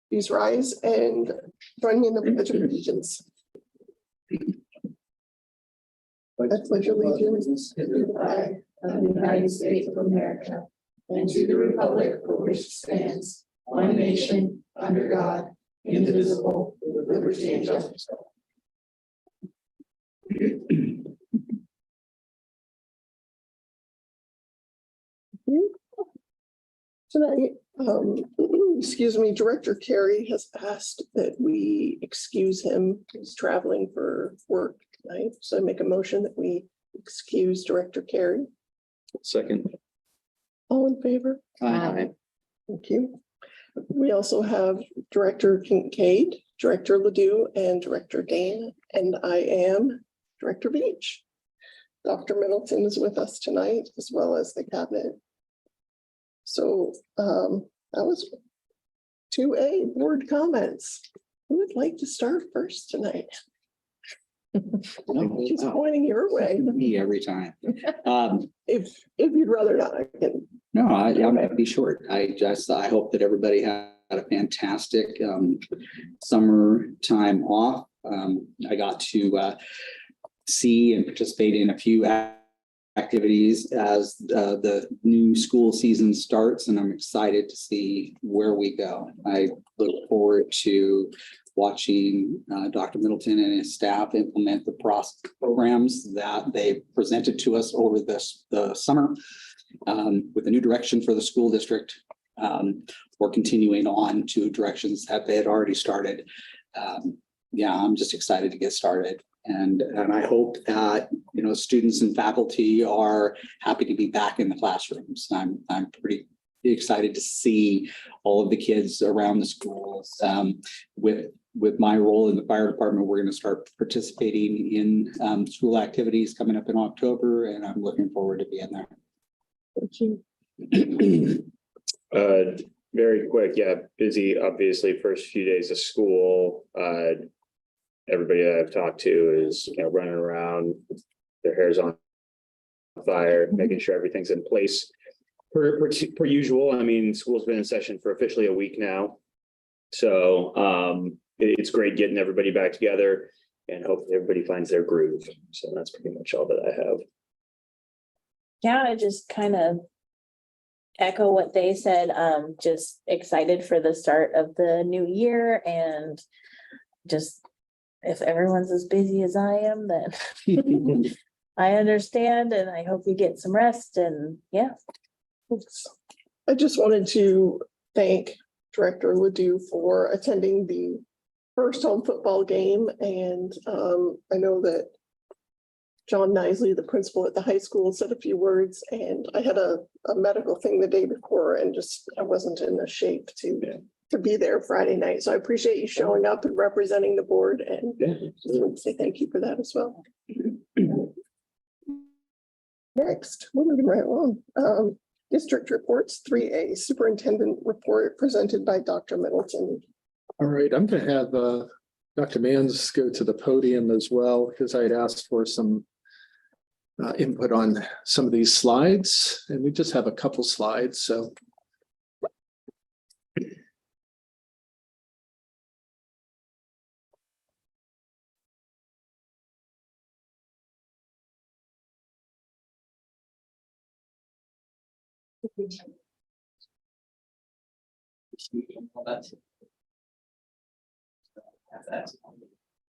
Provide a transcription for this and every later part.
Please rise and join me in the Pledge of Allegiance. I pledge allegiance to the flag of the United States of America and to the republic for which it stands, one nation, under God, indivisible, with liberty and justice. Tonight, excuse me, Director Carey has asked that we excuse him. He's traveling for work tonight. So I make a motion that we excuse Director Carey. Second. All in favor? Aye. Thank you. We also have Director Kincaid, Director Ledoux, and Director Dane, and I am Director Beach. Dr. Middleton is with us tonight, as well as the cabinet. So that was 2A, board comments. Who would like to start first tonight? She's pointing your way. Me every time. If you'd rather not, I can. No, I'm gonna be short. I hope that everybody had a fantastic summer time off. I got to see and participate in a few activities as the new school season starts, and I'm excited to see where we go. I look forward to watching Dr. Middleton and his staff implement the programs that they presented to us over the summer with a new direction for the school district, or continuing on to directions that they had already started. Yeah, I'm just excited to get started. And I hope that, you know, students and faculty are happy to be back in the classrooms. I'm pretty excited to see all of the kids around the schools. With my role in the fire department, we're going to start participating in school activities coming up in October, and I'm looking forward to being there. Thank you. Very quick, yeah, busy, obviously, first few days of school. Everybody that I've talked to is, you know, running around, their hair's on fire, making sure everything's in place per usual. I mean, school's been in session for officially a week now. So it's great getting everybody back together, and hopefully everybody finds their groove. So that's pretty much all that I have. Yeah, I just kind of echo what they said. Just excited for the start of the new year, and just if everyone's as busy as I am, then I understand, and I hope you get some rest. And yeah. I just wanted to thank Director Ledoux for attending the first home football game. And I know that John Nisley, the principal at the high school, said a few words, and I had a medical thing the day before, and just I wasn't in the shape to be there Friday night. So I appreciate you showing up and representing the board, and just want to say thank you for that as well. Next, moving right along. District reports 3A, superintendent report presented by Dr. Middleton. All right, I'm going to have Dr. Manns go to the podium as well, because I had asked for some input on some of these slides, and we just have a couple slides. So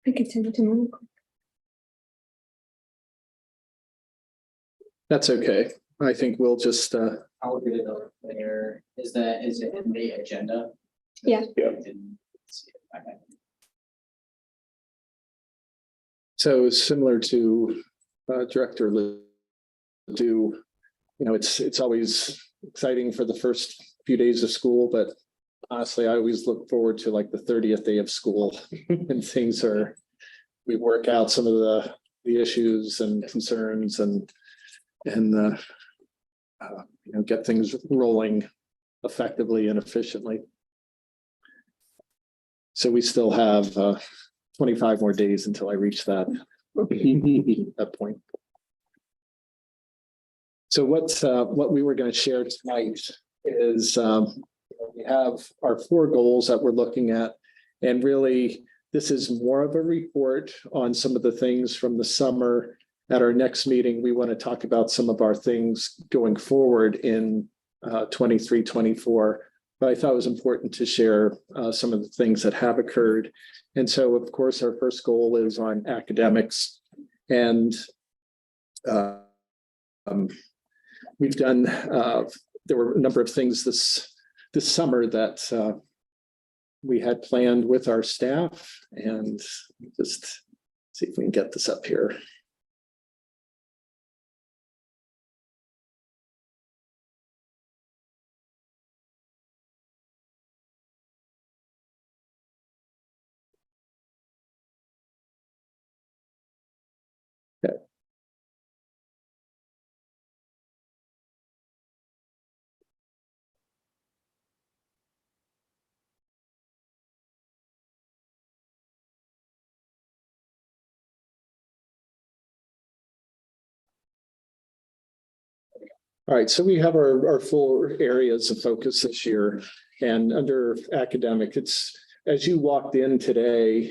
I could send it to Mom. that's okay. I think we'll just I'll get it over there. Is it in the agenda? Yeah. Yeah. Okay. so similar to Director Ledoux, you know, it's always exciting for the first few days of school, but honestly, I always look forward to like the 30th day of school and we work out some of the issues and concerns and you know, get things rolling effectively and efficiently. So we still have 25 more days until I reach that point. So what we were going to share tonight is we have our 4 goals that we're looking at. And really, this is more of a report on some of the things from the summer. At our next meeting, we want to talk about some of our things going forward in 23, 24. But I thought it was important to share some of the things that have occurred. And so, of course, our first goal is on academics. And we've done, there were a number of things this summer that we had planned with our staff, and just see if we can get this up here. Okay. All right, so we have our full areas of focus this year, and under academic, it's as you walked in today,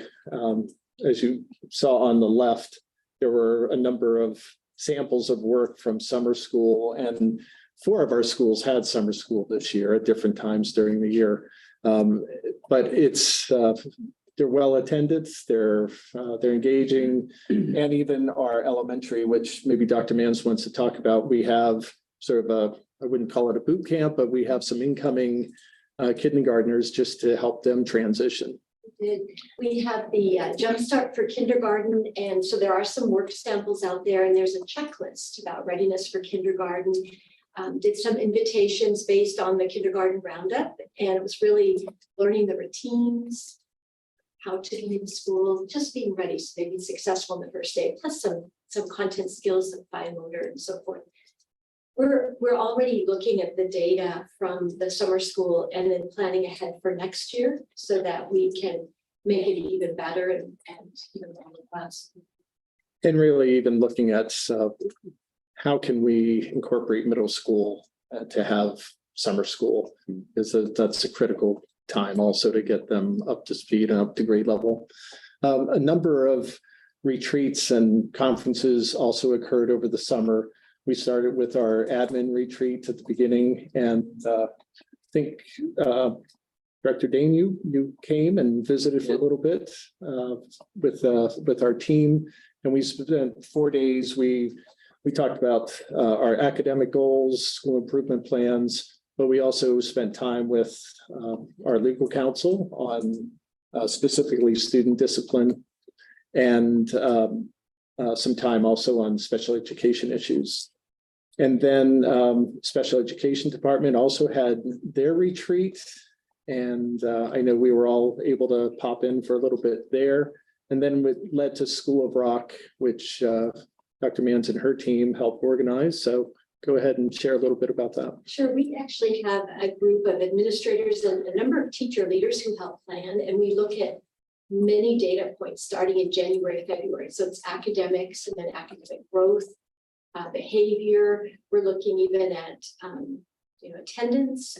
as you saw on the left, there were a number of samples of work from summer school, and 4 of our schools had summer school this year at different times during the year. But it's they're well attended, they're engaging, and even our elementary, which maybe Dr. Mans wants to talk about, we have sort of I wouldn't call it a boot camp, but we have some incoming kindergartners just to help them transition. We have the Jumpstart for kindergarten, and so there are some work samples out there, and there's a checklist about readiness for kindergarten. Did some invitations based on the kindergarten roundup, and it was really learning the routines, how to be in school, just being ready so they be successful on the first day, plus some content skills like fine motor and so forth. We're already looking at the data from the summer school and then planning ahead for next year so that we can make it even better and even more robust. And really even looking at how can we incorporate middle school to have summer school, because that's a critical time also to get them up to speed and up to grade level. A number of retreats and conferences also occurred over the summer. We started with our admin retreat at the beginning, and I think Director Dane, you came and visited for a little bit with our team, and we spent 4 days. We talked about our academic goals, school improvement plans, but we also spent time with our legal counsel on specifically student discipline, and some time also on special education issues. And then special education department also had their retreat. And I know we were all able to pop in for a little bit there. And then it led to School of Rock, which Dr. Mans and her team helped organize. So go ahead and share a little bit about that. Sure, we actually have a group of administrators and a number of teacher leaders who help plan, and we look at many data points starting in January, February. So it's academics and then academic growth, behavior. We're looking even at attendance,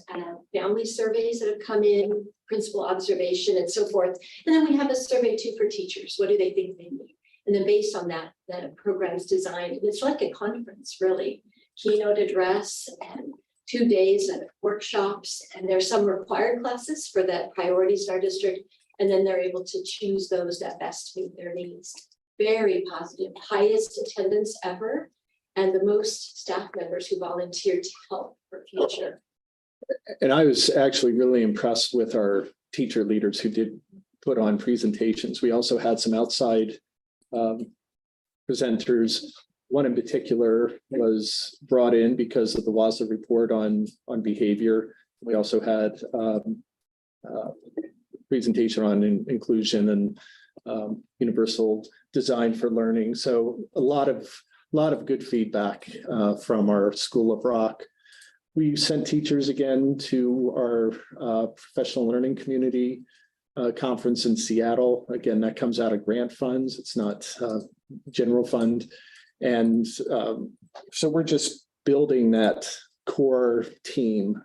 family surveys that have come in, principal observation, and so forth. And then we have a survey too for teachers. What do they think they need? And then based on that, the program is designed. And it's like a conference, really. Keynote address and 2 days of workshops. And there's some required classes for the priorities in our district. And then they're able to choose those that best meet their needs. Very positive, highest attendance ever, and the most staff members who volunteered to help for future. And I was actually really impressed with our teacher leaders who did put on presentations. We also had some outside presenters. One in particular was brought in because of the WASA report on behavior. We also had presentation on inclusion and universal design for learning. So a lot of good feedback from our School of Rock. We sent teachers again to our professional learning community conference in Seattle. Again, that comes out of grant funds. It's not general fund. And so we're just building that core team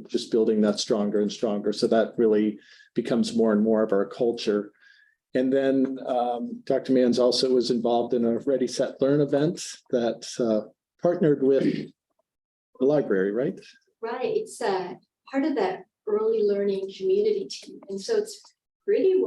just building that stronger and stronger. So that really becomes more and more of our culture. And then Dr. Manns also was involved in a Ready, Set, Learn event that partnered with the library, right? Right, it's part of that early learning community team. And so it's pretty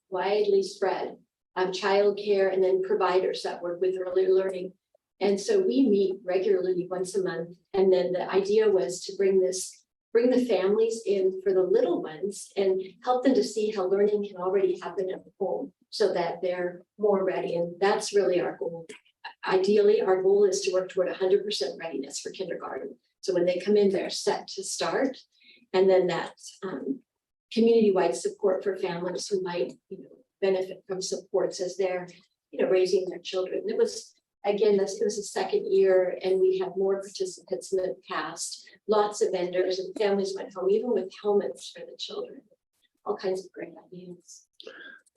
widely spread. Childcare and then providers that work with early learning. And so we meet regularly once a month. And then the idea was to bring the families in for the little ones and help them to see how learning can already happen at home so that they're more ready. And that's really our goal. Ideally, our goal is to work toward 100% readiness for kindergarten. So when they come in, they're set to start. And then that community-wide support for families who might, benefit from supports as they're, raising their children. It was, again, it was the second year and we had more participants in the past, lots of vendors and families went home, even with helmets for the children. All kinds of great ideas.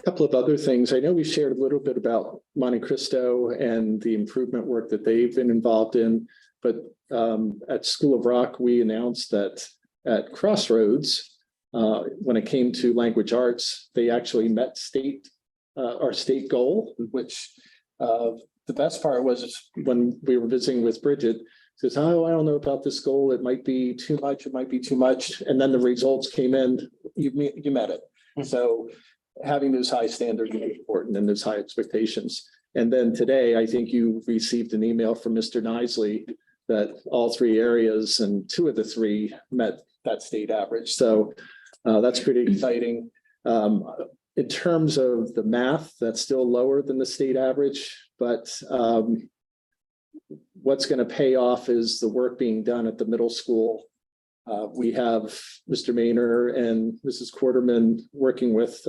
A couple of other things. I know we shared a little bit about Monte Cristo and the improvement work that they've been involved in, but at School of Rock, we announced that at Crossroads, when it came to language arts, they actually met our state goal, which the best part was when we were visiting with Bridget, says, oh, I don't know about this goal. It might be too much. It might be too much. And then the results came in, you met it. So having those high standards is important and those high expectations. And then today, I think you received an email from Mr. Nisley that all three areas and two of the three met that state average. So that's pretty exciting. In terms of the math, that's still lower than the state average, but what's going to pay off is the work being done at the middle school. We have Mr. Maynor and Mrs. Quarterman working with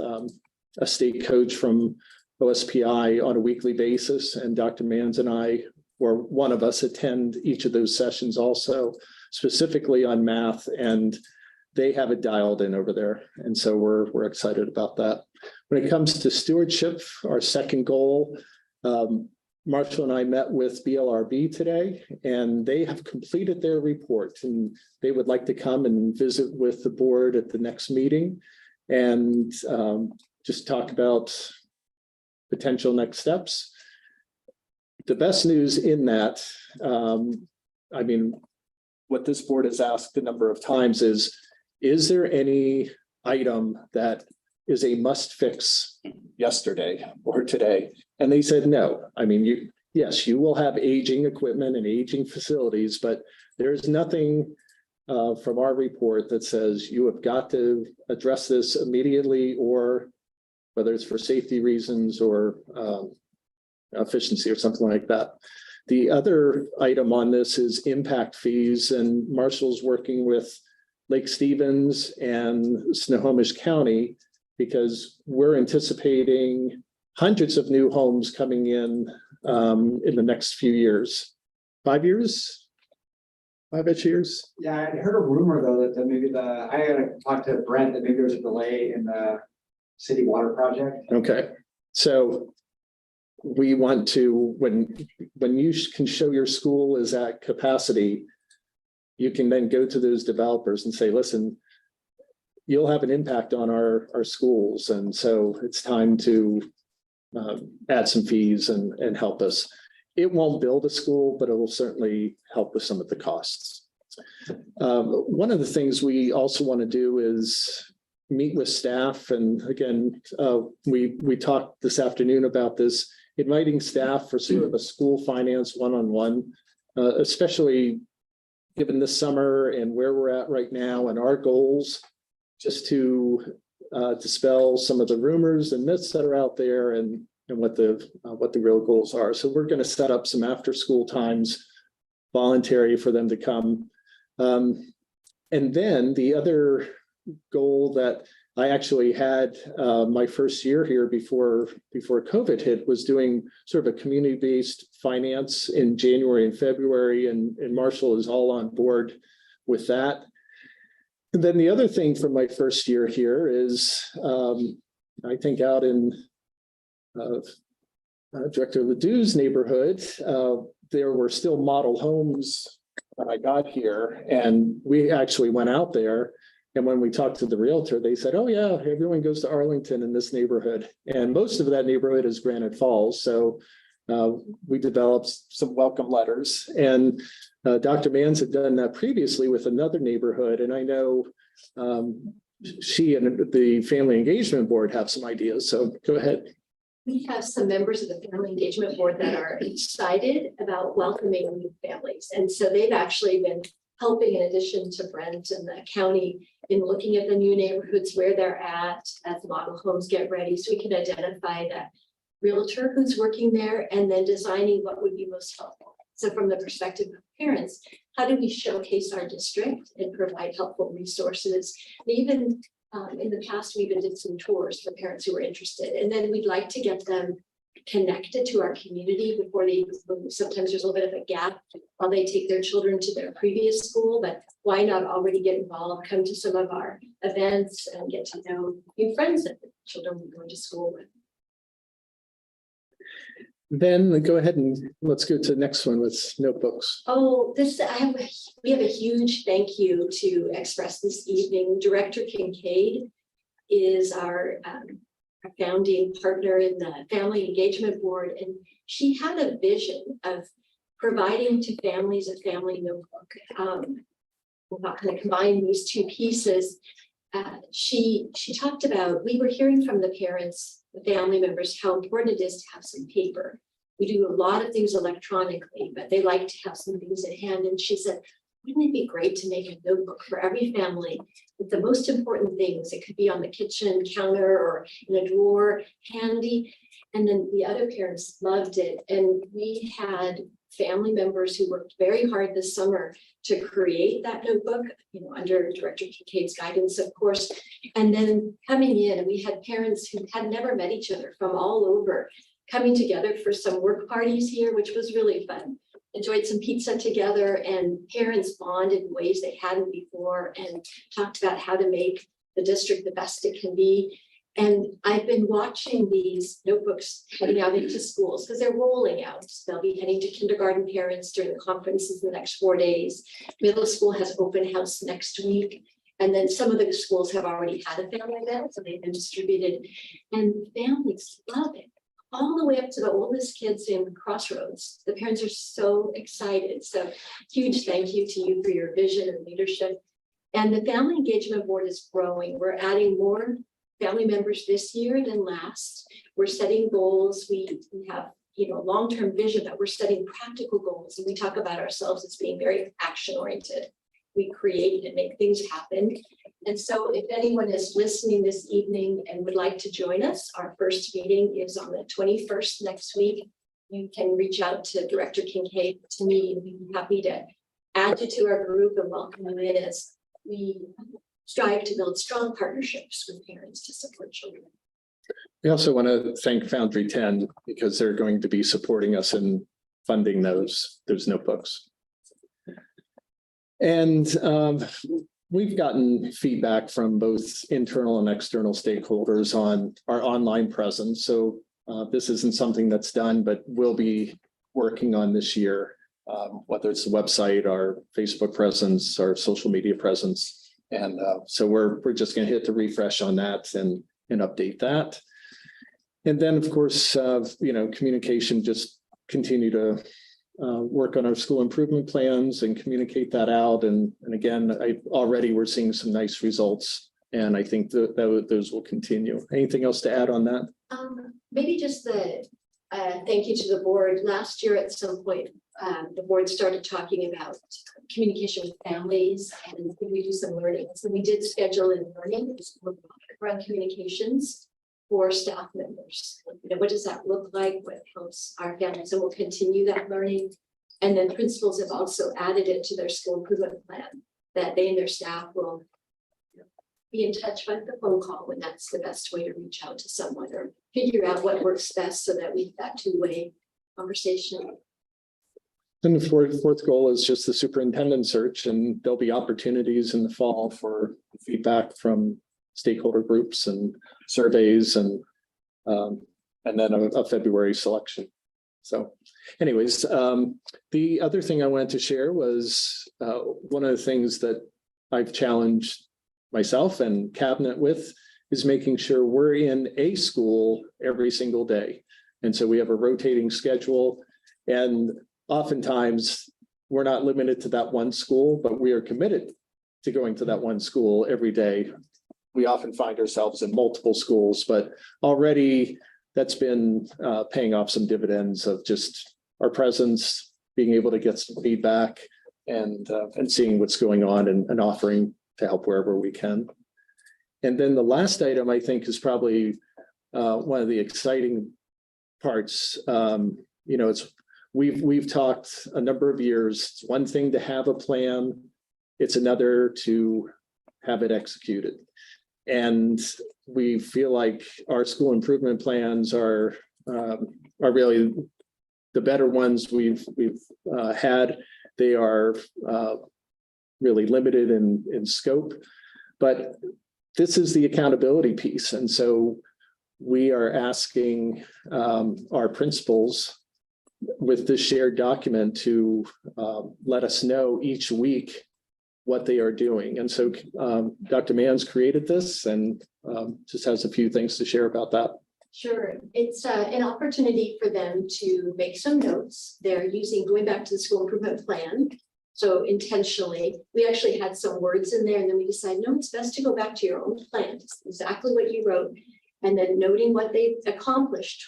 a state coach from OSPI on a weekly basis, and Dr. Manns and I, or one of us, attend each of those sessions also, specifically on math, and they have it dialed in over there. And so we're excited about that. When it comes to stewardship, our second goal, Marshall and I met with BLRB today, and they have completed their report, and they would like to come and visit with the board at the next meeting and just talk about potential next steps. The best news in that, what this board has asked a number of times is there any item that is a must fix yesterday or today? And they said, no. Yes, you will have aging equipment and aging facilities, but there's nothing from our report that says you have got to address this immediately, or whether it's for safety reasons or efficiency or something like that. The other item on this is impact fees, and Marshall's working with Lake Stevens and Snohomish County because we're anticipating hundreds of new homes coming in the next few years. 5 years? 5-ish years? Yeah, I heard a rumor though that maybe I had to talk to Brent that maybe there was a delay in the city water project. Okay, so we want to, when you can show your school is at capacity, you can then go to those developers and say, listen, you'll have an impact on our schools. And so it's time to add some fees and help us. It won't build a school, but it will certainly help with some of the costs. One of the things we also want to do is meet with staff. And again, we talked this afternoon about this, inviting staff for sort of a school finance one-on-one, especially given this summer and where we're at right now and our goals, just to dispel some of the rumors and myths that are out there and what the real goals are. So we're going to set up some after school times, voluntary for them to come. And then the other goal that I actually had my first year here before COVID hit was doing sort of a community-based finance in January and February, and Marshall is all on board with that. And then the other thing from my first year here is I think out in Director Ledoux's neighborhood, there were still model homes when I got here, and we actually went out there. And when we talked to the realtor, they said, oh yeah, everyone goes to Arlington in this neighborhood. And most of that neighborhood is Granite Falls. So we developed some welcome letters, and Dr. Mans had done that previously with another neighborhood. And I know she and the Family Engagement Board have some ideas. So go ahead. We have some members of the Family Engagement Board that are excited about welcoming new families. And so they've actually been helping, in addition to Brent and the county, in looking at the new neighborhoods where they're at as model homes get ready, so we can identify that realtor who's working there and then designing what would be most helpful. So from the perspective of parents, how do we showcase our district and provide helpful resources? And even in the past, we even did some tours for parents who were interested. And then we'd like to get them connected to our community before they move. Sometimes there's a little bit of a gap while they take their children to their previous school, but why not already get involved, come to some of our events and get to know new friends that the children were going to school with. Then go ahead and let's go to the next one with notebooks. Oh, we have a huge thank you to express this evening. Director Kincaid is our founding partner in the Family Engagement Board, and she had a vision of providing to families a family notebook. We're not going to combine these two pieces. She talked about, we were hearing from the parents, the family members, how important it is to have some paper. We do a lot of things electronically, but they like to have some things in hand. And she said, wouldn't it be great to make a notebook for every family with the most important things? It could be on the kitchen counter or in a drawer, handy. And then the other parents loved it. And we had family members who worked very hard this summer to create that notebook, under Director Kincaid's guidance, of course. And then coming in, we had parents who had never met each other from all over coming together for some work parties here, which was really fun. Enjoyed some pizza together, and parents bonded in ways they hadn't before and talked about how to make the district the best it can be. And I've been watching these notebooks heading out into schools because they're rolling out. They'll be heading to kindergarten parents during the conferences in the next 4 days. Middle school has open house next week. And then some of the schools have already had a family event, so they've been distributed. And families love it. All the way up to the oldest kids in Crossroads. The parents are so excited. So huge thank you to you for your vision and leadership. And the Family Engagement Board is growing. We're adding more family members this year than last. We're setting goals. We have long-term vision, but we're setting practical goals. And we talk about ourselves as being very action-oriented. We create and make things happen. And so if anyone is listening this evening and would like to join us, our first meeting is on the 21st next week. You can reach out to Director Kincaid, to me, and we'd be happy to add you to our group and welcome you in as we strive to build strong partnerships with parents to support children. We also want to thank Foundry 10 because they're going to be supporting us in funding those notebooks. And we've gotten feedback from both internal and external stakeholders on our online presence. So this isn't something that's done, but we'll be working on this year, whether it's the website, our Facebook presence, our social media presence. And so we're just going to hit the refresh on that and update that. And then, of course, communication, just continue to work on our school improvement plans and communicate that out. And again, we're seeing some nice results, and I think that those will continue. Anything else to add on that? Maybe just the thank you to the board. Last year at some point, the board started talking about communication with families and could we do some learning. So we did schedule in learning around communications for staff members. What does that look like? What helps our families? So we'll continue that learning. And then principals have also added it to their school improvement plan that they and their staff will be in touch by the phone call when that's the best way to reach out to someone or figure out what works best so that we've got two-way conversation. And the fourth goal is just the superintendent search, and there'll be opportunities in the fall for feedback from stakeholder groups and surveys, and then a February selection. So anyways, the other thing I wanted to share was one of the things that I've challenged myself and cabinet with is making sure we're in a school every single day. And so we have a rotating schedule, and oftentimes we're not limited to that one school, but we are committed to going to that one school every day. We often find ourselves in multiple schools, but already that's been paying off some dividends of just our presence, being able to get some feedback and seeing what's going on and offering to help wherever we can. And then the last item I think is probably one of the exciting parts. It's we've talked a number of years. It's one thing to have a plan, it's another to have it executed. And we feel like our school improvement plans are really the better ones we've had. They are really limited in scope, but this is the accountability piece. And so we are asking our principals with this shared document to let us know each week what they are doing. And so Dr. Mann's created this and just has a few things to share about that. Sure, it's an opportunity for them to make some notes. They're going back to the school improvement plan. So intentionally, we actually had some words in there and then we decided, no, it's best to go back to your own plan, exactly what you wrote, and then noting what they've accomplished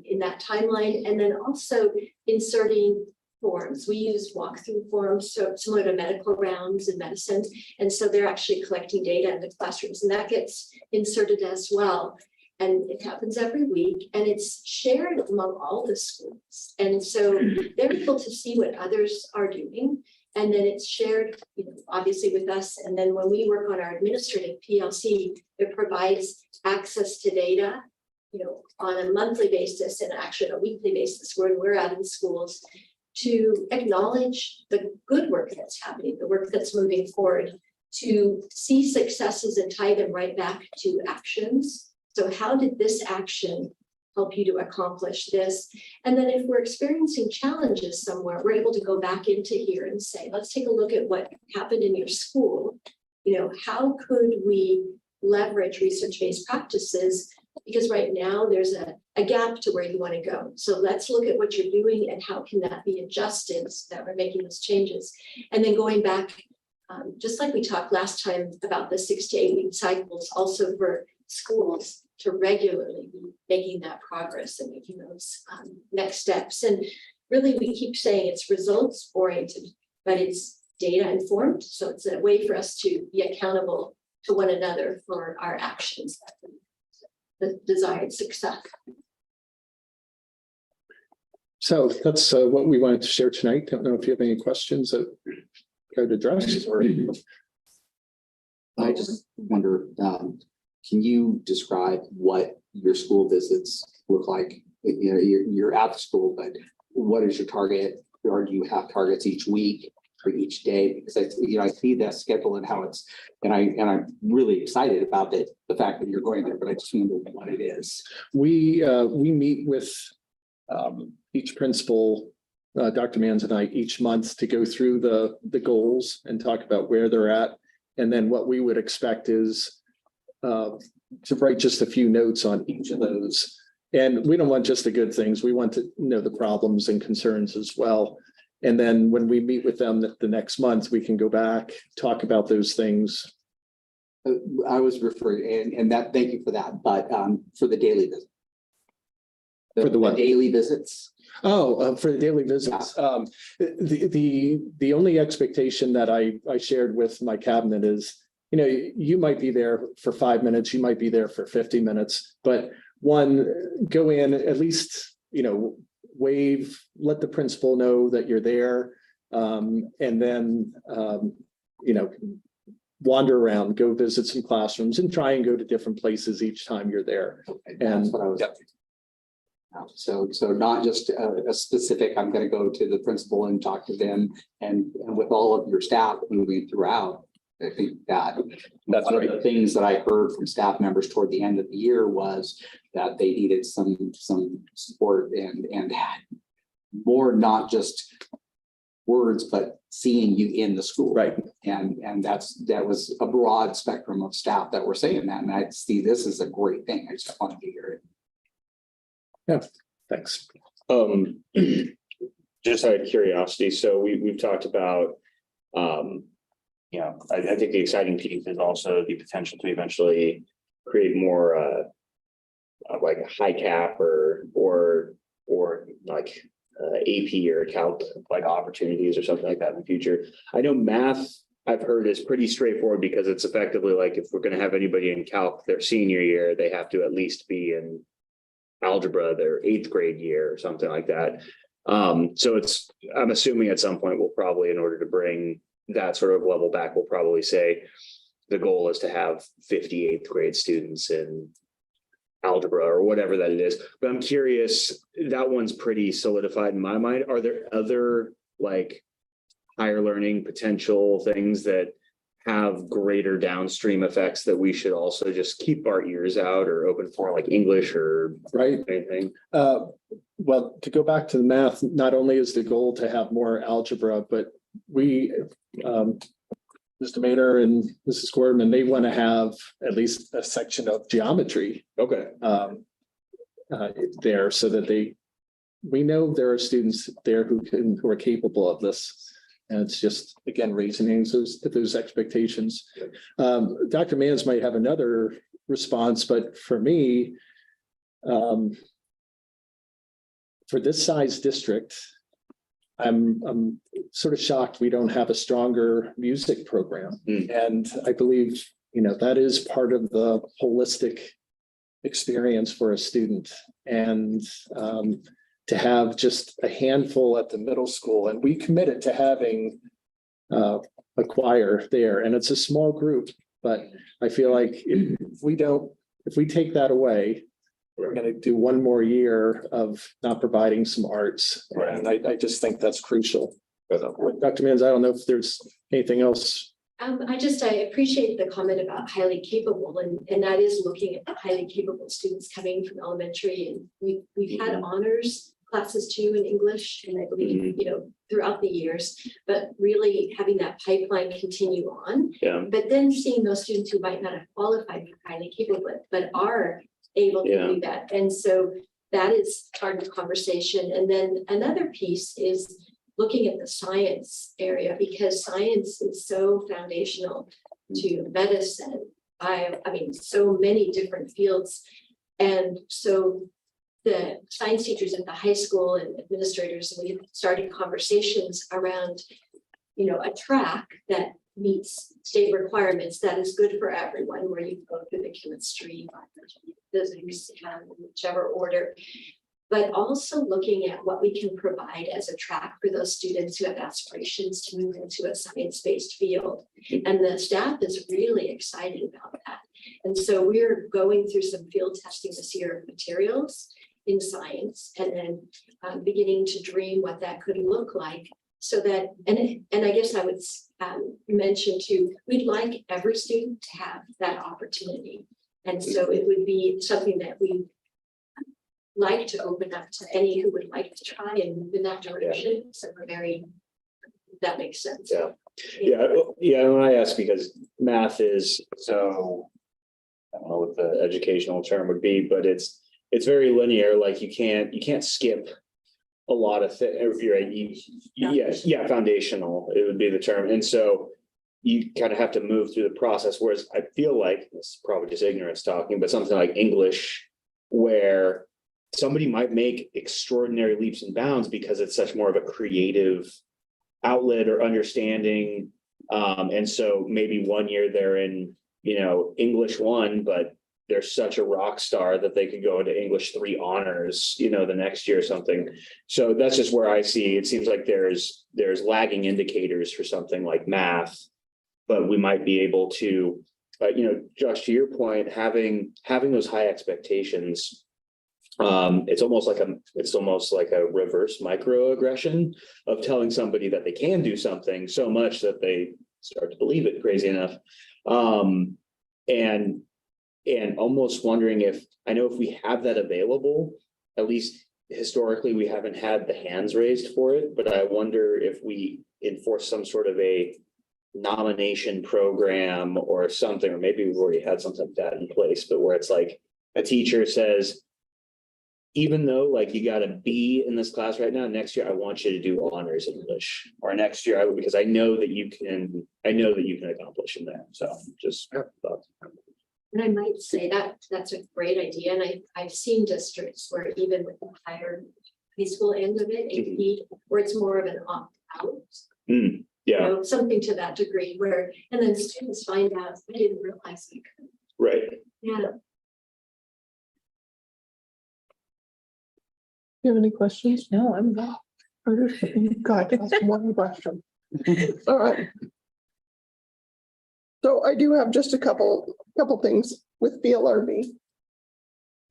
in that timeline, and then also inserting forms. We use walkthrough forms, so similar to medical rounds in medicine. And so they're actually collecting data in the classrooms, and that gets inserted as well. And it happens every week, and it's shared among all the schools. And so they're able to see what others are doing. And then it's shared, obviously with us. And then when we work on our administrative PLC, it provides access to data, on a monthly basis and actually on a weekly basis when we're out in schools to acknowledge the good work that's happening, the work that's moving forward, to see successes and tie them right back to actions. So how did this action help you to accomplish this? And then if we're experiencing challenges somewhere, we're able to go back into here and say, let's take a look at what happened in your school. How could we leverage research-based practices? Because right now there's a gap to where you want to go. So let's look at what you're doing and how can that be adjusted so that we're making those changes. And then going back, just like we talked last time about the 6 to 8 week cycles, also for schools to regularly be making that progress and making those next steps. And really, we keep saying it's results oriented, but it's data informed. So it's a way for us to be accountable to one another for our actions, the desired success. So that's what we wanted to share tonight. Don't know if you have any questions that could address or. I just wonder, can you describe what your school visits look like? You're at the school, but what is your target? Or do you have targets each week or each day? Because I see that schedule and how it's, and I'm really excited about the fact that you're going there, but I just wonder what it is. We meet with each principal, Dr. Mans and I, each month to go through the goals and talk about where they're at. And then what we would expect is to write just a few notes on each of those. And we don't want just the good things. We want to know the problems and concerns as well. And then when we meet with them the next month, we can go back, talk about those things. I was referring, and that, thank you for that, but for the daily visit. For the what? Daily visits. Oh, for the daily visits. The only expectation that I shared with my cabinet is, you might be there for 5 minutes, you might be there for 50 minutes, but go in, at least, wave, let the principal know that you're there. And then, wander around, go visit some classrooms and try and go to different places each time you're there. Okay, that's what I was. Yep. So not just a specific, I'm going to go to the principal and talk to them, and with all of your staff moving throughout. I think that's one of the things that I heard from staff members toward the end of the year was that they needed some support and more not just words, but seeing you in the school. Right. And that was a broad spectrum of staff that were saying that. And I see this as a great thing. I just wanted to hear it. Thanks. Just out of curiosity, so we've talked about, I think the exciting piece is also the potential to eventually create more, like a high cap or like AP or calc like opportunities or something like that in the future. I know math I've heard is pretty straightforward because it's effectively like if we're going to have anybody in calc their senior year, they have to at least be in algebra their 8th grade year or something like that. So I'm assuming at some point we'll probably, in order to bring that sort of level back, we'll probably say the goal is to have 58th grade students in algebra or whatever that it is. But I'm curious, that one's pretty solidified in my mind. Are there other like higher learning potential things that have greater downstream effects that we should also just keep our ears out or open for, like English or Right. anything? Well, to go back to the math, not only is the goal to have more algebra, but we, Mr. Maynard and Mrs. Gordon, they want to have at least a section of geometry Okay. there so that we know there are students there who are capable of this. And it's just, again, raising those expectations. Dr. Mans might have another response, but for me, for this size district, I'm sort of shocked we don't have a stronger music program. And I believe, that is part of the holistic experience for a student. And to have just a handful at the middle school, and we committed to having a choir there, and it's a small group, but I feel like if we take that away, we're going to do one more year of not providing some arts. And I just think that's crucial. Dr. Mans, I don't know if there's anything else. I appreciate the comment about highly capable, and that is looking at the highly capable students coming from elementary. And we've had honors classes too in English, and I believe, throughout the years, but really having that pipeline continue on. Yeah. But then seeing those students who might not have qualified for highly capable, but are able to do that. And so that is part of the conversation. And then another piece is looking at the science area, because science is so foundational to medicine. So many different fields. And so the science teachers at the high school and administrators, and we started conversations around, a track that meets state requirements that is good for everyone, where you go through the chemistry, physics, whichever order, but also looking at what we can provide as a track for those students who have aspirations to move into a science-based field. And the staff is really excited about that. And so we're going through some field testing this year of materials in science, and then beginning to dream what that could look like, so that, and I guess I would mention too, we'd like every student to have that opportunity. And so it would be something that we like to open up to any who would like to try and move in that direction. So we're that makes sense. Yeah. When I ask, because math is so, I don't know what the educational term would be, but it's very linear. Like you can't skip a lot of things. Yeah, foundational, it would be the term. And so you kind of have to move through the process. Whereas I feel like, this is probably just ignorance talking, but something like English, where somebody might make extraordinary leaps and bounds because it's such more of a creative outlet or understanding. And so maybe one year they're in, English 1, but they're such a rock star that they could go into English 3 honors, the next year or something. So that's just where I see, it seems like there's lagging indicators for something like math, but we might be able to, Josh, to your point, having those high expectations, it's almost like a reverse microaggression of telling somebody that they can do something so much that they start to believe it, crazy enough. And almost wondering if we have that available, at least historically, we haven't had the hands raised for it, but I wonder if we enforce some sort of a nomination program or something, or maybe we've already had something like that in place, but where it's like a teacher says, even though like you got a B in this class right now, next year I want you to do honors English, or next year because I know that you can accomplish in there. So just thoughts. And I might say that that's a great idea. And I've seen districts where even with the higher high school end of it, AP, where it's more of an opt-out. You Yeah, know, something to that degree where, and then students find out, I didn't realize I could. right. Yeah. You have any questions? No, I'm not. God, that's one question. All right. So I do have just a couple things with BLRB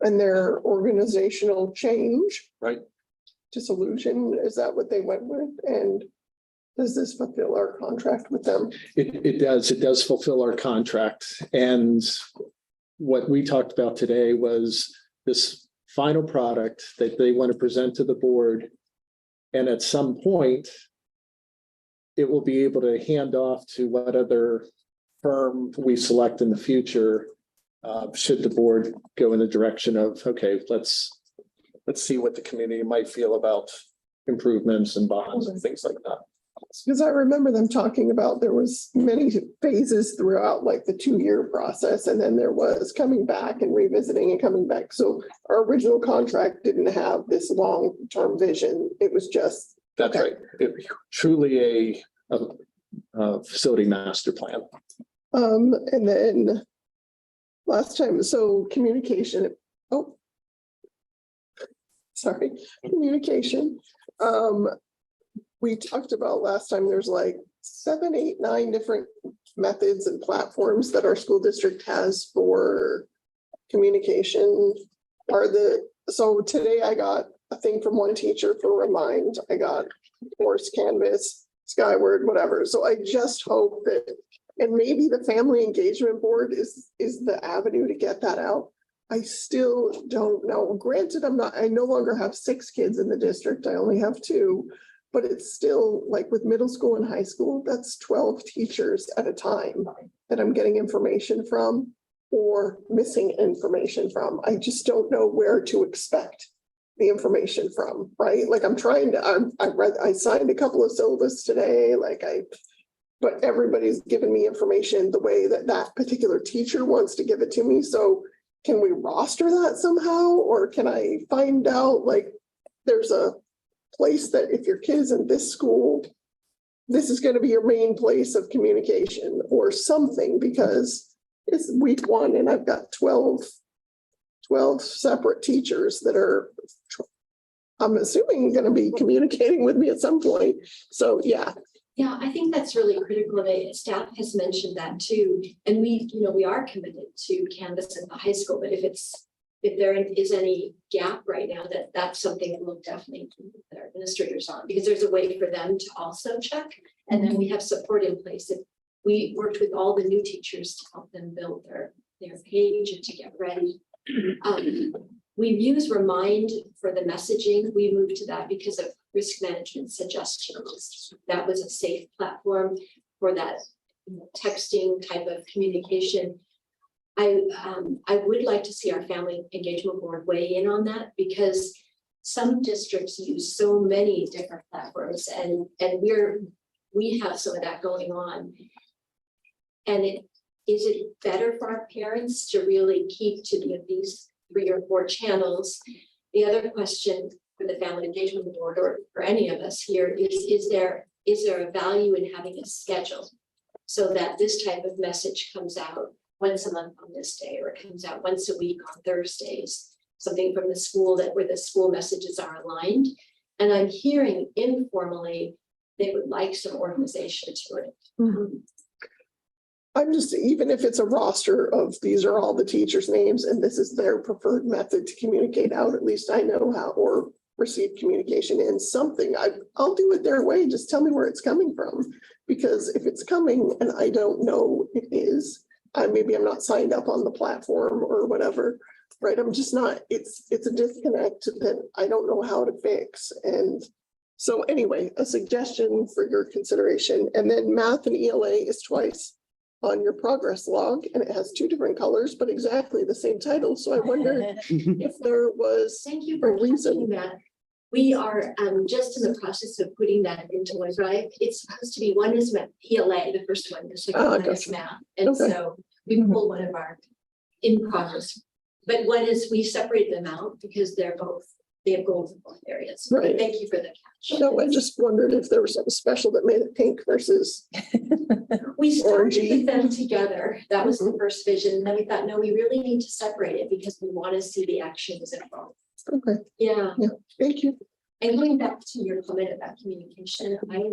and their organizational change. Right. Dissolution, is that what they went with? And does this fulfill our contract with them? It does fulfill our contract. And what we talked about today was this final product that they want to present to the board. And at some point, it will be able to hand off to what other firm we select in the future, should the board go in the direction of, okay, let's see what the community might feel about improvements and bonds and things like that. Because I remember them talking about there was many phases throughout like the 2-year process, and then there was coming back and revisiting and coming back. So our original contract didn't have this long-term vision. It was just. That's right. Truly a facility master plan. And then last time, so communication, communication. We talked about last time, there's like 7, 8, 9 different methods and platforms that our school district has for communication. So today I got a thing from one teacher for Remind. I got Course, Canvas, Skyward, whatever. So I just hope that, and maybe the family engagement board is the avenue to get that out. I still don't know. Granted, I no longer have 6 kids in the district. I only have 2, but it's still like with middle school and high school, that's 12 teachers at a time that I'm getting information from or missing information from. I just don't know where to expect the information from, right? Like I signed a couple of syllabus today, but everybody's given me information the way that particular teacher wants to give it to me. So can we roster that somehow? Or can I find out like there's a place that if your kid is in this school, this is going to be your main place of communication or something, because it's week 1 and I've got 12 separate teachers that are, I'm assuming, going to be communicating with me at some point. So yeah. Yeah, I think that's really critical. The staff has mentioned that too. And we are committed to Canvas at the high school, but if there is any gap right now, that's something that we'll definitely keep their administrators on, because there's a way for them to also check. And then we have support in place. If we worked with all the new teachers to help them build their page and to get ready. We've used Remind for the messaging. We moved to that because of risk management suggestions. That was a safe platform for that texting type of communication. I would like to see our family engagement board weigh in on that, because some districts use so many different platforms, and we have some of that going on. And is it better for our parents to really keep to these 3 or 4 channels? The other question for the family engagement board, or for any of us here, is there a value in having a schedule so that this type of message comes out once a month on this day, or it comes out once a week on Thursdays, something from the school where the school messages are aligned. And I'm hearing informally they would like some organization to it. Mm-hmm. I'm just, even if it's a roster of these are all the teachers' names and this is their preferred method to communicate out, at least I know how, or receive communication in something. I'll do it their way. Just tell me where it's coming from. Because if it's coming and I don't know it is, maybe I'm not signed up on the platform or whatever, right? I'm just not, it's a disconnect that I don't know how to fix. And so anyway, a suggestion for your consideration. And then math and ELA is twice on your progress log, and it has two different colors, but exactly the same title. So I wondered if there was, Thank you for A reason. catching that. We are just in the process of putting that into OneDrive. It's supposed to be, one is ELA, the first one, the second one is gotcha. math. And Okay. so we pulled one of our in progress. But one is, we separate them out because they're both, they have goals in both areas. Right. Thank you for the catch. no, I just wondered if there was something special that made it pink versus, We started Orangey. with them together. That was the Mhm. first vision. And then we thought, no, we really need to separate it because we want to see the actions involved. okay, Yeah. thank you. And going back to your comment about communication, I,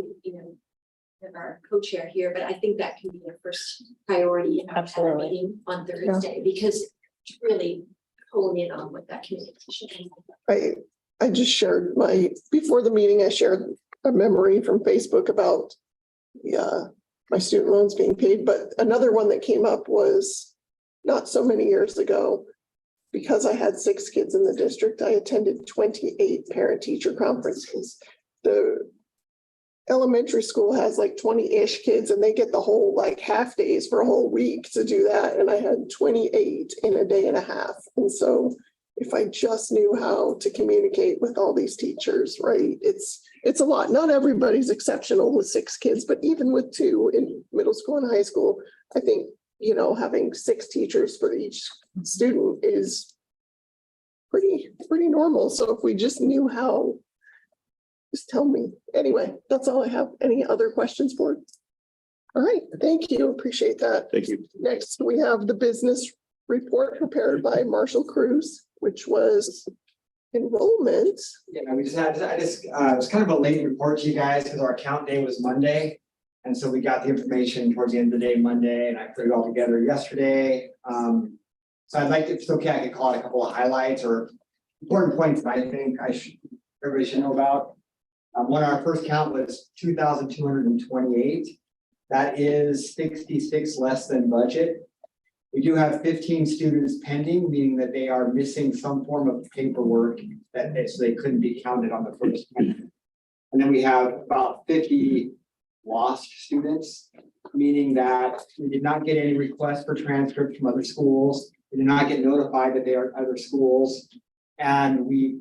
have our co-chair here, but I think that can be the first priority in our Absolutely. meeting on Thursday, because to really hone in on what that communication is. I just shared before the meeting, I shared a memory from Facebook about my student loans being paid, but another one that came up was not so many years ago. Because I had 6 kids in the district, I attended 28 parent-teacher conferences. The elementary school has like 20-ish kids and they get the whole like half days for a whole week to do that. And I had 28 in a day and a half. And so if I just knew how to communicate with all these teachers, right? It's a lot. Not everybody's exceptional with 6 kids, but even with 2 in middle school and high school, I think, having 6 teachers for each student is pretty normal. So if we just knew how, just tell me. Anyway, that's all I have. Any other questions for? All right, thank you. Appreciate that. Thank you. Next, we have the business report prepared by Marshall Cruz, which was enrollment. Yeah, we just had, it was kind of a late report to you guys because our count day was Monday. And so we got the information towards the end of the day, Monday, and I put it all together yesterday. So I'd like to, if it's okay, I could call it a couple of highlights or important points that I think everybody should know about. When our first count was 2,228, that is 66 less than budget. We do have 15 students pending, meaning that they are missing some form of paperwork so they couldn't be counted on the first count. And then we have about 50 lost students, meaning that we did not get any requests for transcripts from other schools. We did not get notified that they are at other schools. And we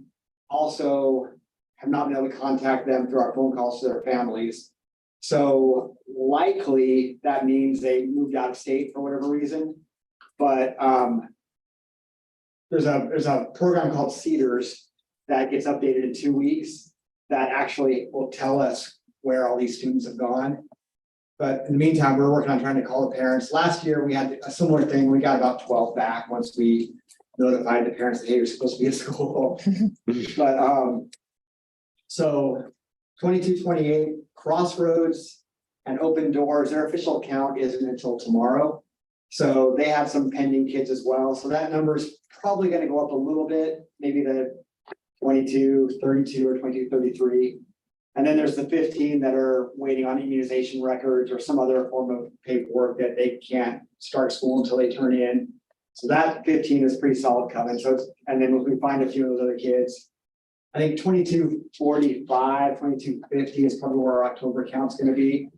also have not been able to contact them through our phone calls to their families. So likely that means they moved out of state for whatever reason. But there's a program called Cedars that gets updated in 2 weeks that actually will tell us where all these students have gone. But in the meantime, we're working on trying to call the parents. Last year, we had a similar thing. We got about 12 back once we notified the parents that, hey, you're supposed to be at school. But so 22, 28, Crossroads and Open Doors, their official count isn't until tomorrow. So they have some pending kids as well. So that number is probably going to go up a little bit, maybe the 22, 32 or 22, 33. And then there's the 15 that are waiting on immunization records or some other form of paperwork that they can't start school until they turn in. So that 15 is pretty solid coming. So and then if we find a few of those other kids, I think 2245, 2250 is probably where our October count's going to be.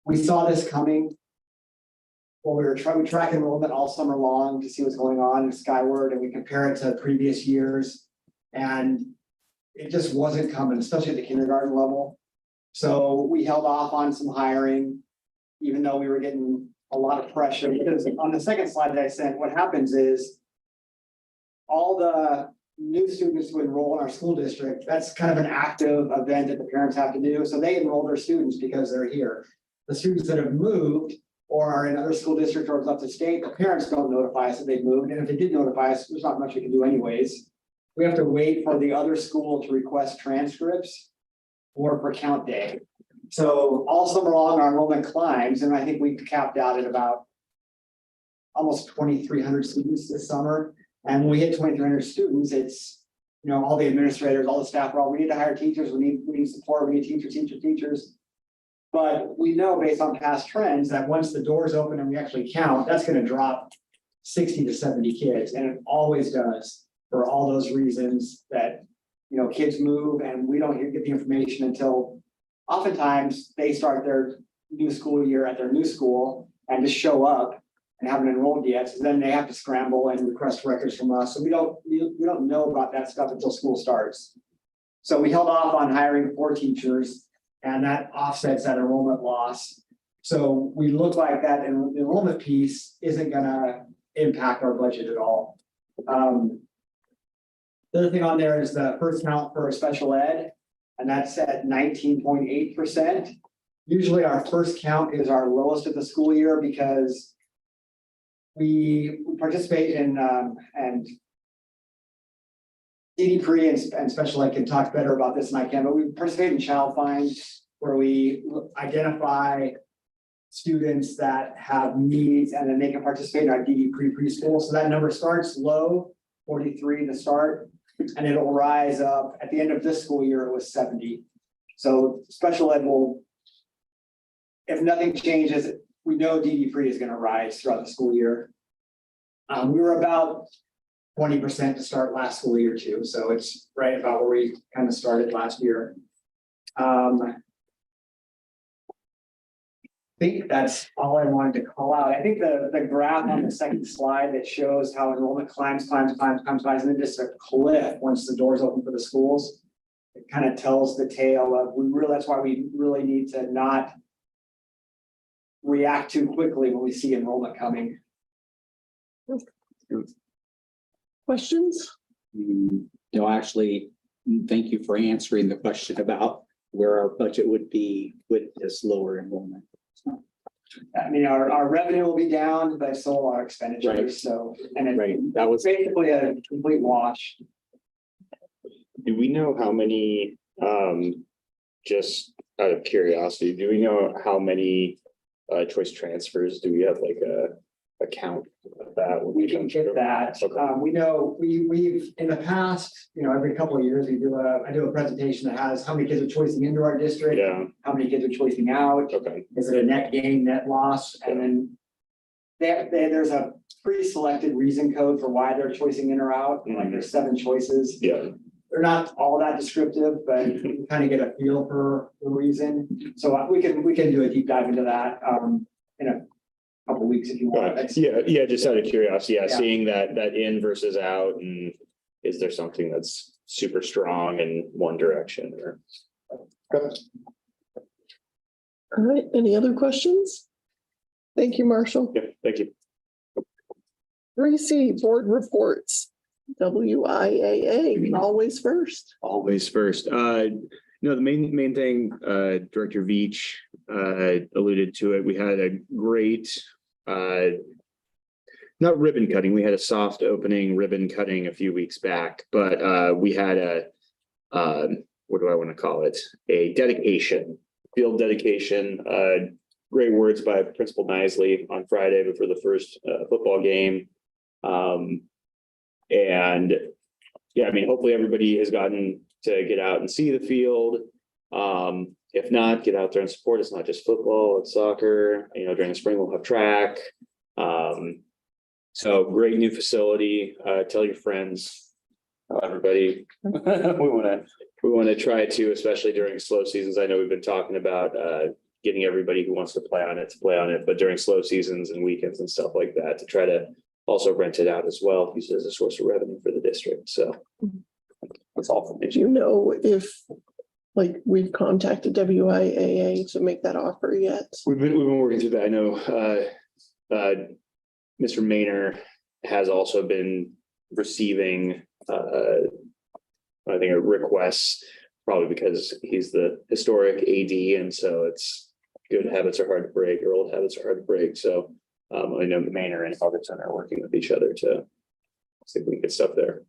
We saw this coming. Well, we track enrollment all summer long to see what's going on in Skyward, and we compare it to previous years. And it just wasn't coming, especially at the kindergarten level. So we held off on some hiring, even though we were getting a lot of pressure. Because on the second slide that I sent, what happens is all the new students who enroll in our school district, that's kind of an active event that the parents have to do. So they enroll their students because they're here. The students that have moved or are in other school districts or left the state, the parents don't notify us that they've moved. And if they did notify us, there's not much we can do anyways. We have to wait for the other school to request transcripts for count day. So all summer long, our enrollment climbs, and I think we capped out at about almost 2,300 students this summer. And when we hit 2,300 students, it's, all the administrators, all the staff are all, we need to hire teachers, we need support, we need teachers. But we know based on past trends that once the doors open and we actually count, that's going to drop 60 to 70 kids, and it always does for all those reasons that, you know, kids move and we don't get the information until oftentimes they start their new school year at their new school and just show up and haven't enrolled yet. So then they have to scramble and request records from us. So we don't know about that stuff until school starts. So we held off on hiring 4 teachers, and that offsets that enrollment loss. So we look like that enrollment piece isn't gonna impact our budget at all. The other thing on there is the first count for special ed, and that's at 19.8%. Usually our first count is our lowest of the school year because we participate in and DD and special ed can talk better about this than I can, but we participate in child find where we identify students that have needs and then they can participate in our DD preschool. So that number starts low, 43 to start, and it'll rise up. At the end of this school year, it was 70. So special ed will, if nothing changes, we know DD pre is going to rise throughout the school year. We were about 20% to start last school year too. So it's right about where we kind of started last year. I think that's all I wanted to call out. I think the graph on the second slide that shows how enrollment climbs, and then just a cliff once the doors open for the schools. It kind of tells the tale of that's why we really need to not react too quickly when we see enrollment coming. Questions? No, actually, thank you for answering the question about where our budget would be with this lower enrollment. I mean, our revenue will be down, but so our expenditures. Right. So, and Right, that was basically a complete wash. Do we know how many, just out of curiosity, do we know how many choice transfers? Do we have like a count of that? We can get that. Okay. We know we've in the past, you know, every couple of years I do a presentation that has how many kids are choicing into our district, Yeah, how many kids are choicing out. okay, Is it a net gain, net loss? And then there's a pre-selected reason code for why they're choicing in or out. Like there's 7 choices. yeah, They're not all that descriptive, but you kind of get a feel for the reason. So we can do a deep dive into that in a couple of weeks if you want. yeah, just out of curiosity, Yeah. seeing that in versus out, and is there something that's super strong in one direction or? All right, any other questions? Thank you, Marshall. Yeah, thank you. 3C, board reports. WIAA, always first. Always first. No, the main thing, Director Veach alluded to it. We had a great, not ribbon cutting. We had a soft opening ribbon cutting a few weeks back, but we had what do I want to call it? A dedication, field dedication. Great words by Principal Nisley on Friday before the first football game. And yeah, I mean, hopefully everybody has gotten to get out and see the field. If not, get out there and support. It's not just football, it's soccer. You know, during the spring we'll have track. So great new facility. Tell your friends, tell everybody. we want to try to, especially during slow seasons. I know we've been talking about getting everybody who wants to play on it, but during slow seasons and weekends and stuff like that, to try to also rent it out as well, use it as a source of revenue for the district. So that's all for me. Do you know if, like, we've contacted WIAA to make that offer yet? We've been working through that. I know Mr. Maynor has also been receiving I think a request, probably because he's the historic AD, and so it's good habits are hard to break, or old habits are hard to break. So I know Maynor and Alderson are working with each other to see if we can get stuff there.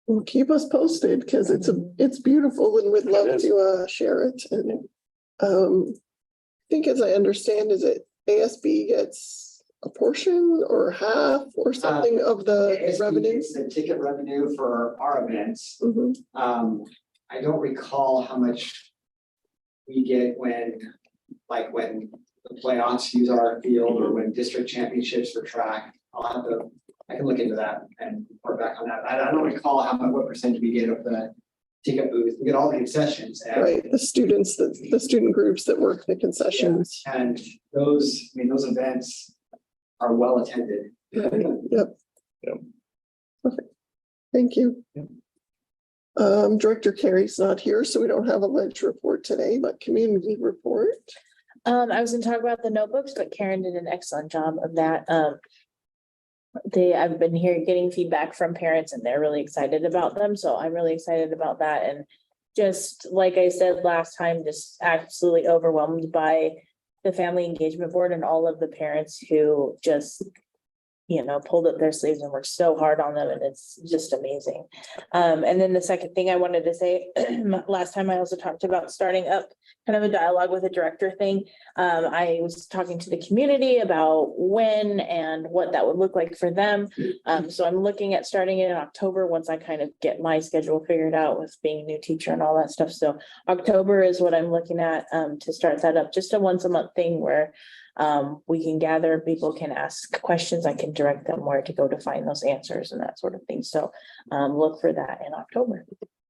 Well, keep us posted because it's beautiful and we'd love to share it. And I think, as I understand, is it ASB gets a portion or half or something of the ASB revenue? gets the ticket revenue for our events. Mhm. I don't recall how much we get when the playoffs use our field or when district championships for track. I can look into that and report back on that. I don't recall what percentage we get of the ticket booth. We get all the concessions. And Right, the students, the student groups that work the concessions. And those events are well attended. Yep. Yep. Perfect. Thank you. Yep. Director Carey's not here, so we don't have a ledge report today, but community report. I was gonna talk about the notebooks, but Karen did an excellent job of that. I've been here getting feedback from parents and they're really excited about them. So I'm really excited about that. And just like I said last time, just absolutely overwhelmed by the family engagement board and all of the parents who just, pulled up their sleeves and worked so hard on them, and it's just amazing. And then the second thing I wanted to say, last time I also talked about starting up kind of a dialogue with a director thing. I was talking to the community about when and what that would look like for them. So I'm looking at starting it in October once I kind of get my schedule figured out with being a new teacher and all that stuff. So October is what I'm looking at to start that up, just a once a month thing where we can gather, people can ask questions, I can direct them where to go to find those answers and that sort of thing. So look for that in October.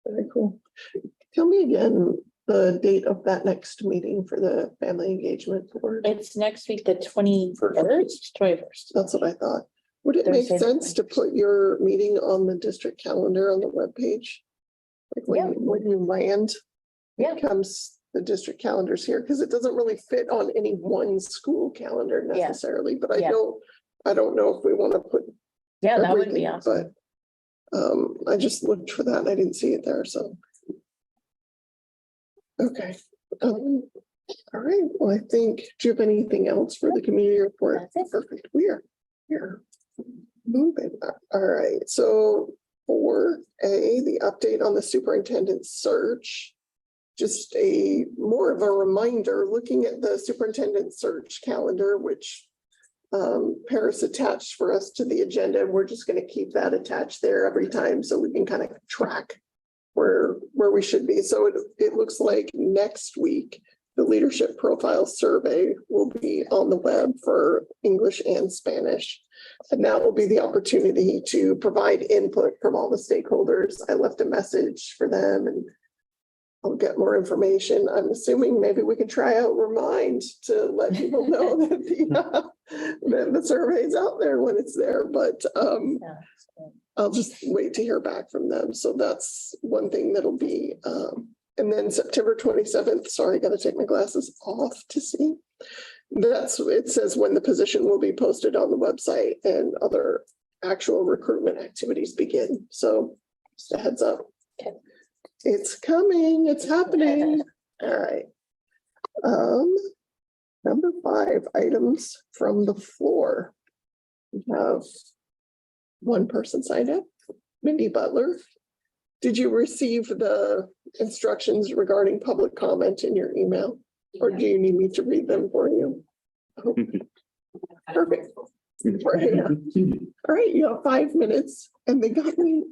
Very cool. Tell me again the date of that next meeting for the family engagement board. It's next week, the 21st. That's what I thought. Would it make Thursday the sense to put your meeting on the district calendar on the webpage? Like when you land, Yeah. it comes, the district calendars here, because it doesn't really fit on any one school calendar Yeah. necessarily, but I Yeah. don't know if we want to put. Yeah, that would be everything, awesome. But I just looked for that and I didn't see it there, so. Okay. All right, well, I think, do you have anything else for the community report? That's it. Perfect, we are moving. All right, so 4A, the update on the superintendent search. Just more of a reminder, looking at the superintendent search calendar, which Paris attached for us to the agenda. We're just going to keep that attached there every time so we can kind of track where we should be. So it looks like next week, the leadership profile survey will be on the web for English and Spanish. And that will be the opportunity to provide input from all the stakeholders. I left a message for them and I'll get more information. I'm assuming maybe we can try out Remind to let people know that the survey is out there when it's there, but I'll just wait to hear back from them. So that's one thing that'll be, and then September 27th, sorry, got to take my glasses off to see. It says when the position will be posted on the website and other actual recruitment activities begin. So just a heads up. Okay. It's coming, it's happening. All right. Number 5, items from the floor. We have one person signed up, Mindy Butler. Did you receive the instructions regarding public comment in your email? Or do you need me to read them for you? Oh, perfect. Right. All right, you have 5 minutes and they got me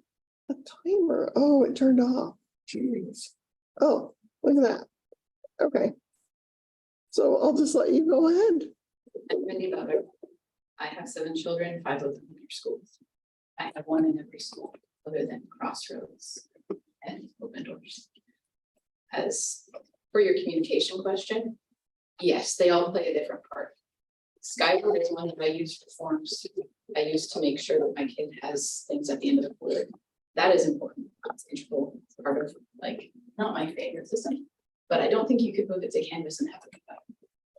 a timer. Oh, it turned off. Jeez. Oh, look at that. Okay. So I'll just let you go ahead. I'm Mindy Butler. I have 7 children, 5 of them in your schools. I have 1 in every school other than Crossroads and Open Doors. As for your communication question, yes, they all play a different part. Skyward is one that I use for forms. I use to make sure that my kid has things at the end of the quarter. That is important. It's integral part of, like, not my favorite system, but I don't think you could move it to Canvas and have it come back.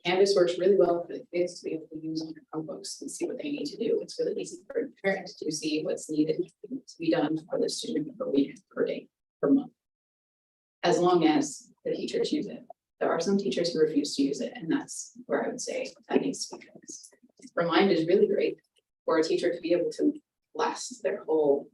Canvas works really well for the kids to be able to use on their Chromebooks and see what they need to do. It's really easy for parents to see what's needed to be done for the student per week, per day, per month. As long as the teachers use it. There are some teachers who refuse to use it, and that's where I would say that needs to be fixed. Remind is really great for a teacher to be able to last their whole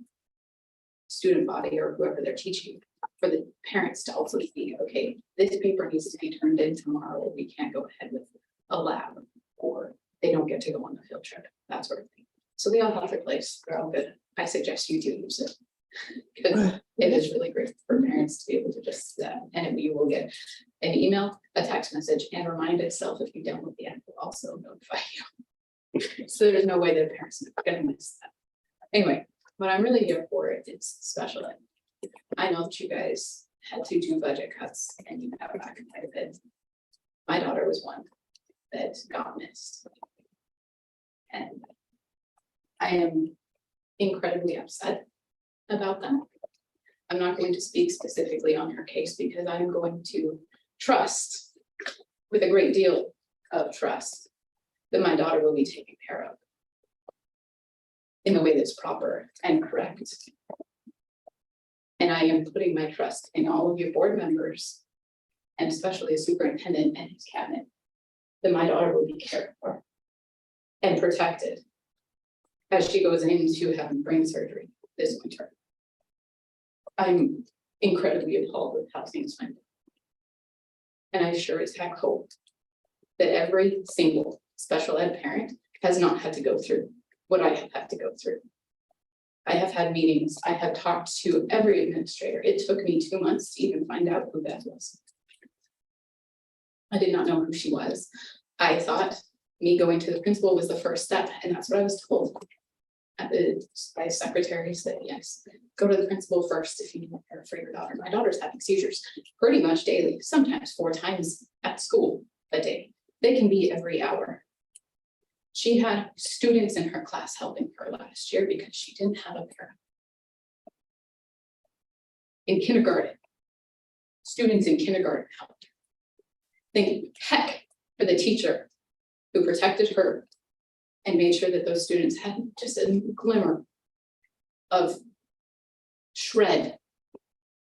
student body or whoever they're teaching, for the parents to also see, okay, this paper needs to be turned in tomorrow, or we can't go ahead with a lab, or they don't get to go on the field trip, that sort of thing. So they all have their place, they're all good. I suggest you do use it. Because it is really great for parents to be able to just, and you will get an email, a text message, and Remind itself, if you download the app, will also notify you. So there's no way that parents are gonna miss that. Anyway, what I'm really here for is special ed. I know that you guys had to do budget cuts and you have back quite a bit. My daughter was one that got missed. And I am incredibly upset about that. I'm not going to speak specifically on her case because I'm going to trust, with a great deal of trust, that my daughter will be taken care of in the way that's proper and correct. And I am putting my trust in all of your board members, and especially the superintendent and his cabinet, that my daughter will be cared for and protected as she goes into having brain surgery this winter. I'm incredibly appalled with how things went. And I sure as heck hope that every single special ed parent has not had to go through what I have had to go through. I have had meetings, I have talked to every administrator. It took me 2 months to even find out who Beth was. I did not know who she was. I thought me going to the principal was the first step, and that's what I was told. My secretary said, yes, go to the principal first if you need care for your daughter. My daughter's having seizures pretty much daily, sometimes 4 times at school a day. They can be every hour. She had students in her class helping her last year because she didn't have a parent. In kindergarten, students in kindergarten helped her. Thank heck for the teacher who protected her and made sure that those students had just a glimmer of shred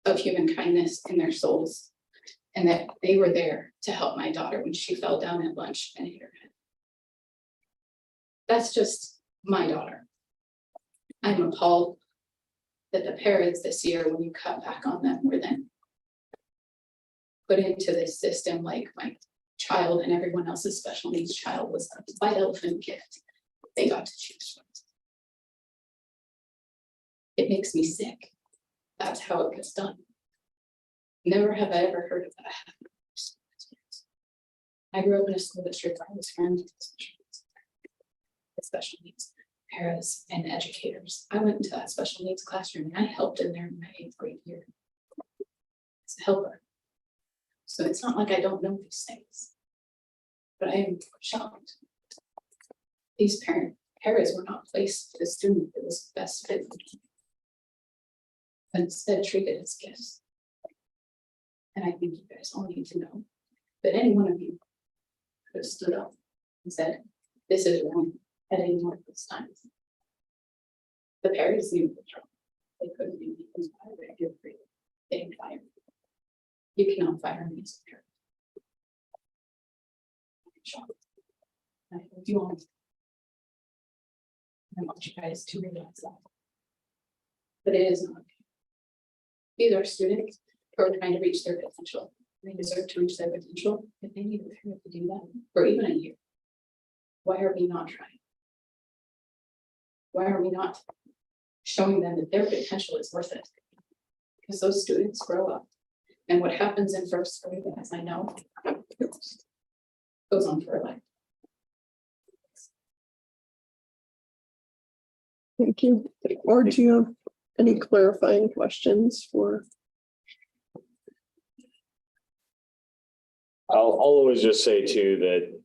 of human kindness in their souls, and that they were there to help my daughter when she fell down at lunch and hit her head. That's just my daughter. I'm appalled that the parents this year, when you cut back on them, were then put into this system like my child and everyone else's special needs child was a white elephant gift. They got to choose from. It makes me sick. That's how it gets done. Never have I ever heard of that. I grew up in a school district where I was friends with special needs paras and educators. I went into that special needs classroom and I helped in there in my 8th grade year as a helper. So it's not like I don't know these things, but I am shocked. These paras were not placed for the student that was best fit for them, but instead treated as gifts. And I think you guys all need to know that any one of you could have stood up and said, this is wrong at any one of those times. The parents knew the trouble. They couldn't do anything about it. You're free. They didn't fire me. You cannot fire me as a parent. I'm shocked. I hope you all. I want you guys to realize that. But it is not okay. These are students who are trying to reach their potential. They deserve to reach their potential. If they need a parent to do that for even a year, why are we not trying? Why are we not showing them that their potential is worth it? Because those students grow up. And what happens in first grade, as I know, goes on for a life. Thank you. Or do you have any clarifying questions for? I'll always just say too that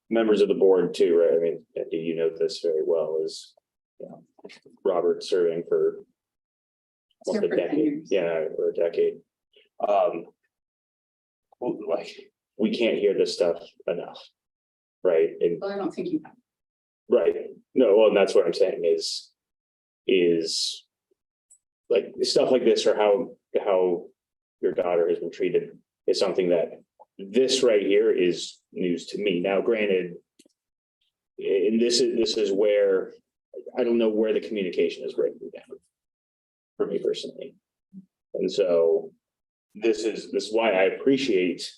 members of the board too, right? I mean, Andy, you know this very well, is Robert serving for almost a Served for 10 decade. years. Yeah, or a decade. Like, we can't hear this stuff enough, right? And Well, I don't think you have. right, no, well, and that's what I'm saying is like stuff like this, or how your daughter has been treated, is something that this right here is news to me. Now, granted, and this is where I don't know where the communication is breaking down for me personally. And so this is why I appreciate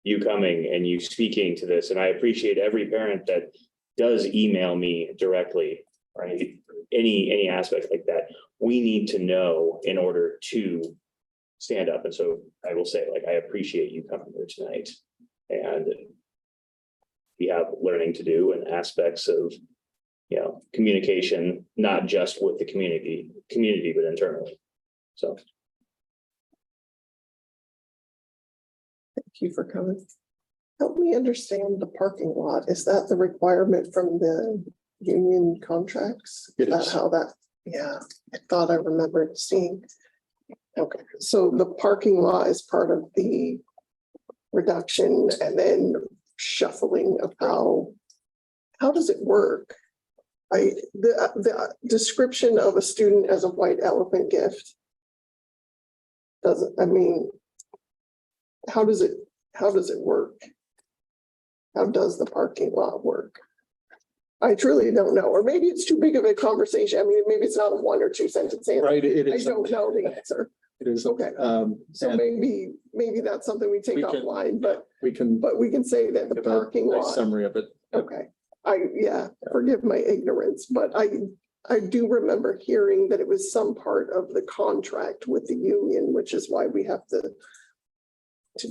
you coming and you speaking to this. And I appreciate every parent that does email me directly, right? Any aspect like that, we need to know in order to stand up. And so I will say, like, I appreciate you coming here tonight. And we have learning to do and aspects of, communication, not just with the community, but internally. So. Thank you for coming. Help me understand the parking lot. Is that the requirement from the union contracts? It Is that is. how that, yeah, I thought I remembered seeing. Okay, so the parking lot is part of the reduction and then shuffling of how does it work? The description of a student as a white elephant gift doesn't, I mean, how does it work? How does the parking lot work? I truly don't know, or maybe it's too big of a conversation. I mean, maybe it's not a 1 or 2 sentence answer. Right, it I is. don't know the answer. It is. Okay. So and maybe that's something we take We can- offline, but we can we can say that the give a parking nice lot. summary of it. Okay, forgive my ignorance, but I do remember hearing that it was some part of the contract with the union, which is why we have to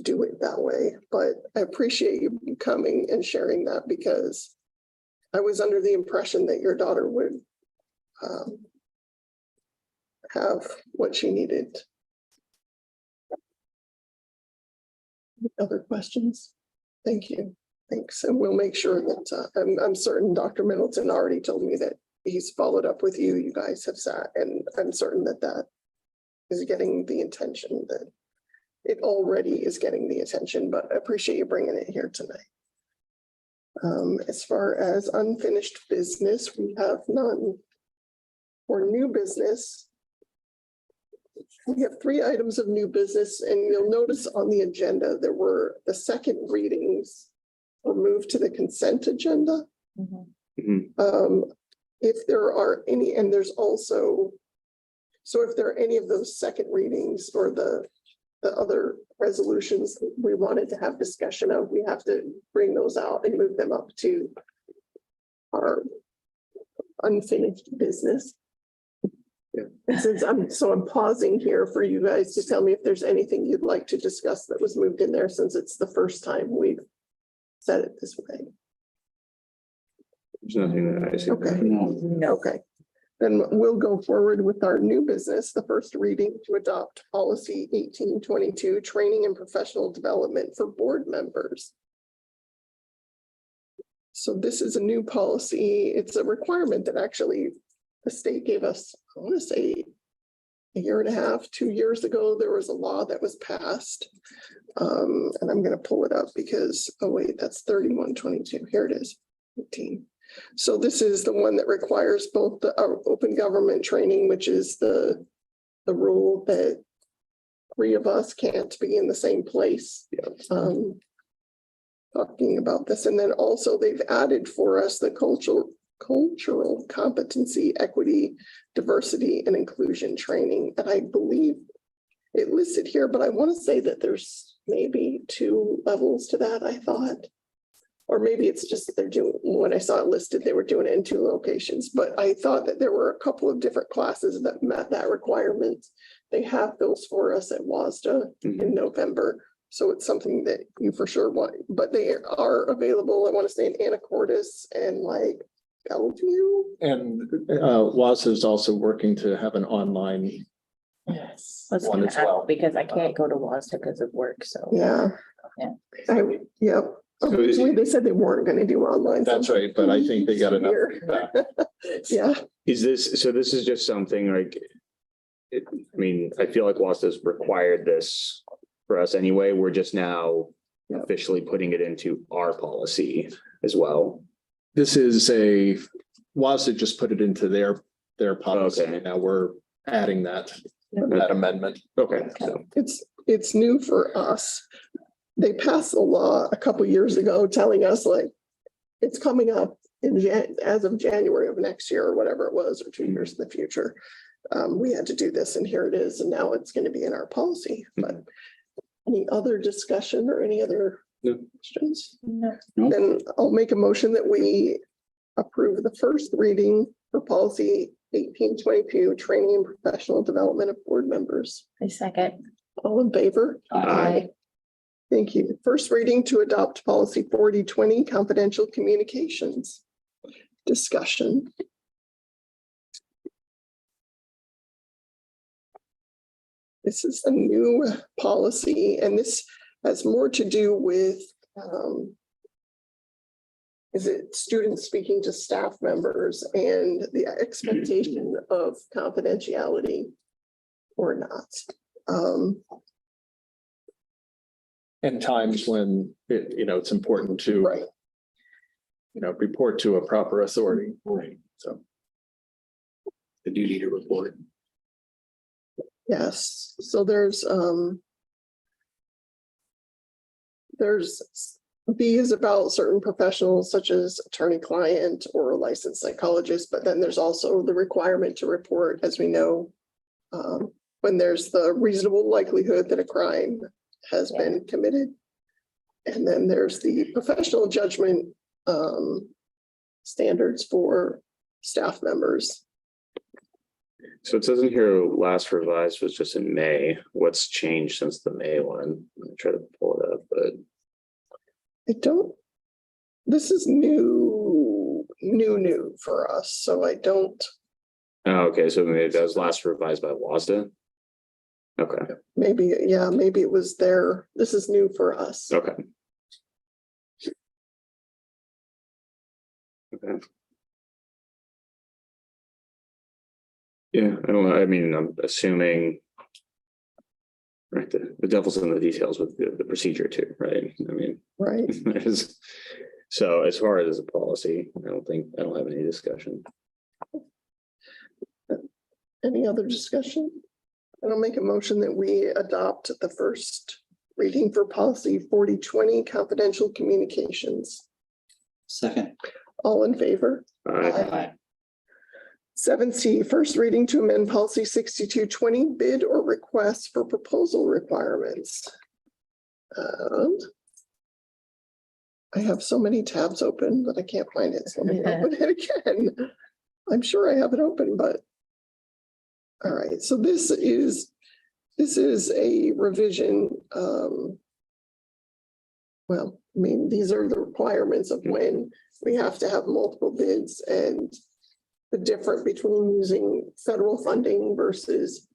do it that way. But I appreciate you coming and sharing that, because I was under the impression that your daughter would have what she needed. Other questions? Thank you. Thanks. And we'll make sure that I'm certain Dr. Middleton already told me that he's followed up with you. You guys have sat, and I'm certain that is getting the attention, that it already is getting the attention, but I appreciate you bringing it here tonight. As far as unfinished business, we have none. For new business, we have 3 items of new business, and you'll notice on the agenda, there were the second readings were moved to the consent agenda. If there are any, and there's also, so if there are any of those second readings or the other resolutions we wanted to have discussion of, we have to bring those out and move them up to our unfinished business. Yeah. And since I'm pausing here for you guys to tell me if there's anything you'd like to discuss that was moved in there, since it's the first time we've said it this way. There's nothing that I see. Okay. No. Okay. Then we'll go forward with our new business, the first reading to adopt policy 1822, training and professional development for board members. So this is a new policy. It's a requirement that actually the state gave us, I want to say, 1.5 years, 2 years ago. There was a law that was passed. And I'm going to pull it up because, oh wait, that's 3122. Here it is, 18. So this is the one that requires both the open government training, which is the rule that 3 of us can't be in the same place. Talking about this. And then also they've added for us the cultural competency, equity, diversity, and inclusion training. And I believe it listed here, but I want to say that there's maybe 2 levels to that, I thought. Or maybe it's just they're doing, when I saw it listed, they were doing it in 2 locations, but I thought that there were a couple of different classes that met that requirement. They have those for us at WASDA in November. So it's something that you for sure want, but they are available, I want to say, in Anacortes and like Bellevue. And WASA is also working to have an online. Yes. Let's One as ask, well. because I can't go to WASDA because of work, so. Yeah. Yeah. Yep. Originally, they said they weren't going to do online. That's right, but I think they got enough. Yeah. Is this, so this is just something like, I mean, I feel like WASDA's required this for us anyway. We're just now officially putting it into our policy as well. This is WASA just put it into their policy. Okay. Now we're adding that amendment. Okay, so. It's new for us. They passed a law a couple years ago telling us like it's coming up as of January of next year or whatever it was, or 2 years in the future. We had to do this, and here it is, and now it's going to be in our policy. But any other discussion or any other questions? No. Then I'll make a motion that we approve the first reading for policy 1822, training and professional development of board members. A second. All in favor? Aye. Thank you. First reading to adopt policy 4020 confidential communications. Discussion. This is a new policy, and this has more to do with is it students speaking to staff members and the expectation of confidentiality or not. And times when it, it's important to, Right. Report to a proper authority. Right. So. The duty to report. Yes, so there's B is about certain professionals such as attorney-client or licensed psychologist, but then there's also the requirement to report, as we know, when there's the reasonable likelihood that a crime has been committed. And then there's the professional judgment standards for staff members. So it says in here, last revised was just in May. What's changed since the May one? I'm gonna try to pull it up, but This is new for us, so I don't, oh, okay, so maybe that was last revised by WASDA. Okay, maybe it was there. This is new for us. okay. Okay. Yeah, I don't know. I mean, I'm assuming. Right, the devil's in the details with the procedure too, right? I mean, Right. so as far as a policy, I don't have any discussion. Any other discussion? I'll make a motion that we adopt the first reading for policy 4020 confidential communications. Second. All in favor? Aye. 7C, first reading to amend policy 6220 bid or request for proposal requirements. I have so many tabs open that I can't find it. So let me open it again. I'm sure I have it open, but. All right, so this is a revision. Well, I mean, these are the requirements of when we have to have multiple bids and the difference between using federal funding versus,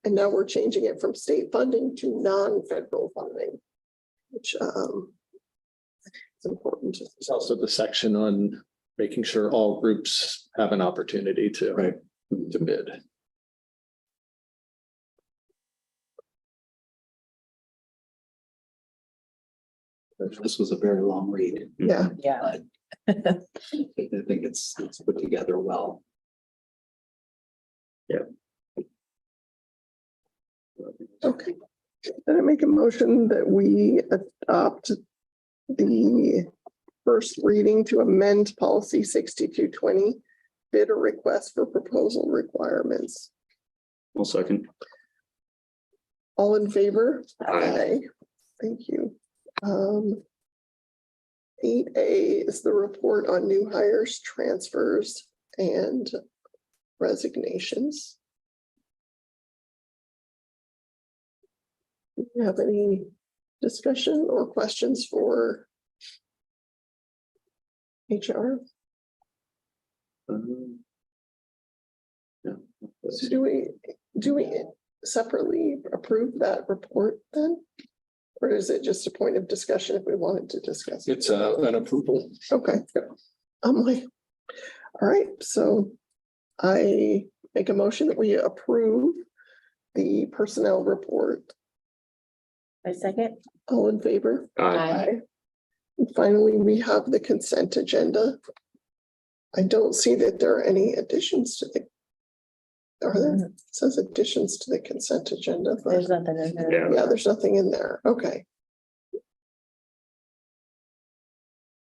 and now we're changing it from state funding to non-federal funding, which is important. There's also the section on making sure all groups have an opportunity to bid. This was a very long read. Yeah, Yeah. I think it's put together well. okay. Then I make a motion that we adopt the first reading to amend policy 6220 bid or request for proposal requirements. One second. All in favor? Aye. Thank you. 8A is the report on new hires, transfers, and resignations. Do you have any discussion or questions for HR? No. So do we separately approve that report then? Or is it just a point of discussion if we wanted to discuss it? It's an approval. Okay. I'm like, all right, so I make a motion that we approve the personnel report. I second. All in favor? Aye. And finally, we have the consent agenda. I don't see that there are any additions to the. Are there? It says additions to the consent agenda, but There's nothing in there. Yeah. yeah, there's nothing in there. Okay.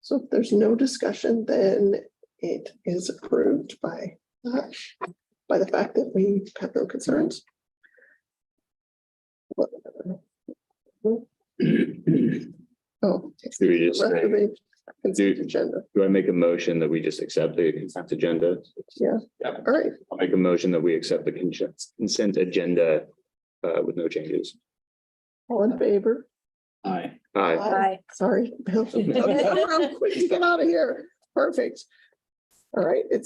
So if there's no discussion, then it is approved by the fact that we have no concerns. Oh. Do we just rest of the consent do- agenda. I make a motion that we just accept the consent agenda? All right, I'll make a motion that we accept the consent agenda with no changes. all in favor? Aye. Aye. Bye. Sorry, Bill. Quick to get out of here. Perfect. All right, it's